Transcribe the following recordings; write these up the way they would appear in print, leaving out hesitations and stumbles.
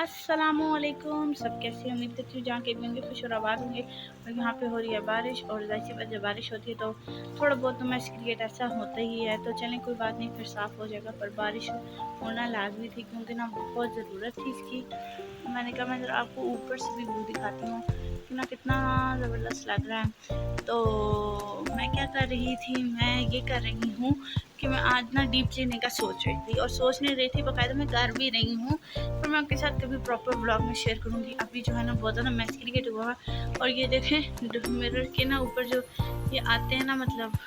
अस्सलामुअलैकुम। सब कैसे उम्मीद करती हूँ जहाँ के भी होंगे खुश और आबाद होंगे। और यहाँ पे हो रही है बारिश, और ज़ाहिर सी बात जब बारिश होती है तो थोड़ा बहुत तो मैस क्रिएट ऐसा होता ही है। तो चलें कोई बात नहीं, फिर साफ़ हो जाएगा। पर बारिश होना लाजमी थी क्योंकि ना बहुत ज़रूरत थी इसकी। मैंने कहा मैं ज़रा आपको ऊपर से भी व्यू दिखाती हूँ कि ना कितना ज़बरदस्त लग रहा है। तो मैं क्या कर रही थी, मैं ये कर रही हूँ कि मैं आज ना डीप क्लीनिंग का सोच रही थी, और सोच नहीं रही थी, बाकायदा मैं कर भी रही हूँ। पर मैं आपके साथ कभी प्रॉपर ब्लॉग में शेयर करूँगी। अभी जो है ना बहुत ज़्यादा मैस क्रिएट हुआ है। और ये देखें मिरर के ना ऊपर जो ये आते हैं ना, मतलब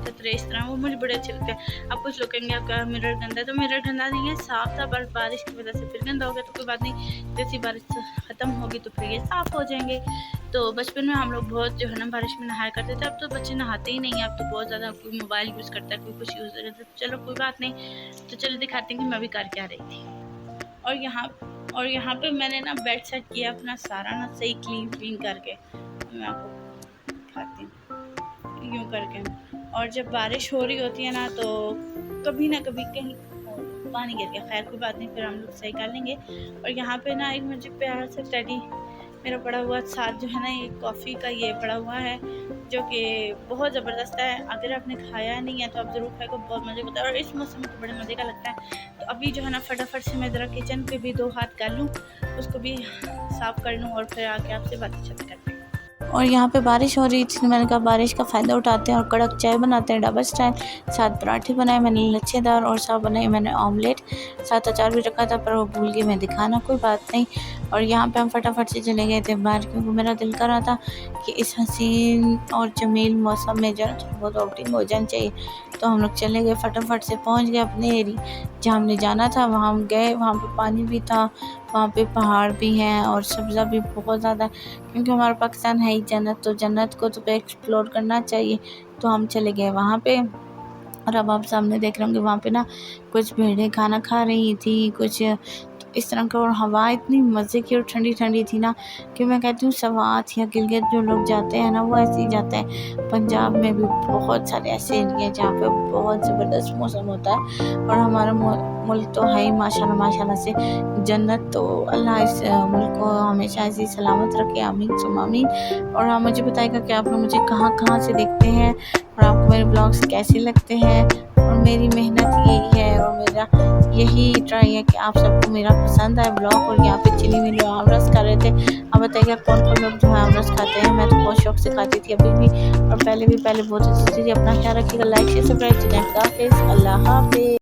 कतरे इस तरह, वो मुझे बड़े अच्छे लगते हैं। अब कुछ लोग कहेंगे आपका मिरर गंदा है, तो मिरर गंदा नहीं है, साफ़ था, बस बारिश की वजह से फिर गंदा हो गया। तो कोई बात नहीं, जैसी बारिश ख़त्म होगी तो फिर ये साफ़ हो जाएंगे। तो बचपन में हम लोग बहुत जो है ना बारिश में नहाया करते थे। अब तो बच्चे नहाते ही नहीं है, अब तो बहुत ज़्यादा कोई मोबाइल यूज़ करता है, कोई कुछ यूज़ करता है। चलो कोई बात नहीं, तो चलो दिखाते हैं कि मैं भी कर क्या रही थी। और यहाँ पे मैंने ना बेड सेट किया अपना सारा ना सही क्लीन करके। मैं आपको दिखाती हूँ यूँ करके। और जब बारिश हो रही होती है ना तो कभी ना कभी कहीं पानी गिर गया, खैर कोई बात नहीं, फिर हम लोग सही कर लेंगे। और यहाँ पे ना एक मुझे प्यारा सा टेडी मेरा पड़ा हुआ, साथ जो है ना ये कॉफ़ी का ये पड़ा हुआ है जो कि बहुत ज़बरदस्त है। अगर आपने खाया नहीं है तो आप ज़रूर खाएगा, बहुत मज़े का होता है और इस मौसम में तो बड़े मज़े का लगता है। तो अभी जो है ना फटाफट से मैं ज़रा किचन पे भी 2 हाथ कर लूँ, उसको भी साफ़ कर लूँ और फिर आके आपसे बातचीत करते हैं। और यहाँ पे बारिश हो रही थी, मैंने कहा बारिश का फ़ायदा उठाते हैं और कड़क चाय बनाते हैं डबल स्टाइल। साथ पराठे बनाए मैंने लच्छेदार, और साथ बनाई मैंने ऑमलेट, साथ अचार भी रखा था पर वो भूल गई मैं दिखाना, कोई बात नहीं। और यहाँ पे हम फटाफट से चले गए थे बाहर क्योंकि मेरा दिल कर रहा था कि इस हसीन और जमील मौसम में जो है बहुत आउटिंग हो जानी चाहिए। तो हम लोग चले गए, फटाफट से पहुँच गए अपने एरिया जहाँ हमने जाना था। वहाँ हम गए, वहाँ पे पानी भी था, वहाँ पे पहाड़ भी हैं और सब्ज़ा भी बहुत ज़्यादा, क्योंकि हमारा पाकिस्तान है ही जन्नत, तो जन्नत को तो एक्सप्लोर करना चाहिए। तो हम चले गए वहाँ पे। और अब आप सामने देख रहे होंगे वहाँ पे ना कुछ भेड़ें खाना खा रही थी, कुछ तो इस तरह का। और हवा इतनी मज़े की और ठंडी ठंडी थी ना कि मैं कहती हूँ सवात या गिलगित जो लोग जाते हैं ना वो ऐसे ही जाते हैं। पंजाब में भी बहुत सारे ऐसे एरिया जहाँ पे बहुत ज़बरदस्त मौसम होता है। और हमारा मुल्क तो है ही माशाल्लाह माशाल्लाह से जन्नत। तो अल्लाह इस मुल्क को हमेशा ऐसी सलामत रखे, आमीन सुम आमीन। और आप मुझे बताइएगा कि आप लोग मुझे कहाँ कहाँ से देखते हैं और आपको मेरे ब्लॉग्स कैसे लगते हैं। और मेरी मेहनत यही है और मेरा यही ट्राई है कि आप सबको मेरा पसंद आए ब्लॉग। और यहाँ पे चिली मिली आम रस कर रहे थे। आप बताइएगा कौन कौन लोग जो है आम रस खाते हैं, मैं तो बहुत शौक से खाती थी अभी भी, और पहले बहुत अच्छी थी। अपना ख्याल रखिएगा, लाइक शेयर सब्सक्राइब, अल्लाह हाफिज़।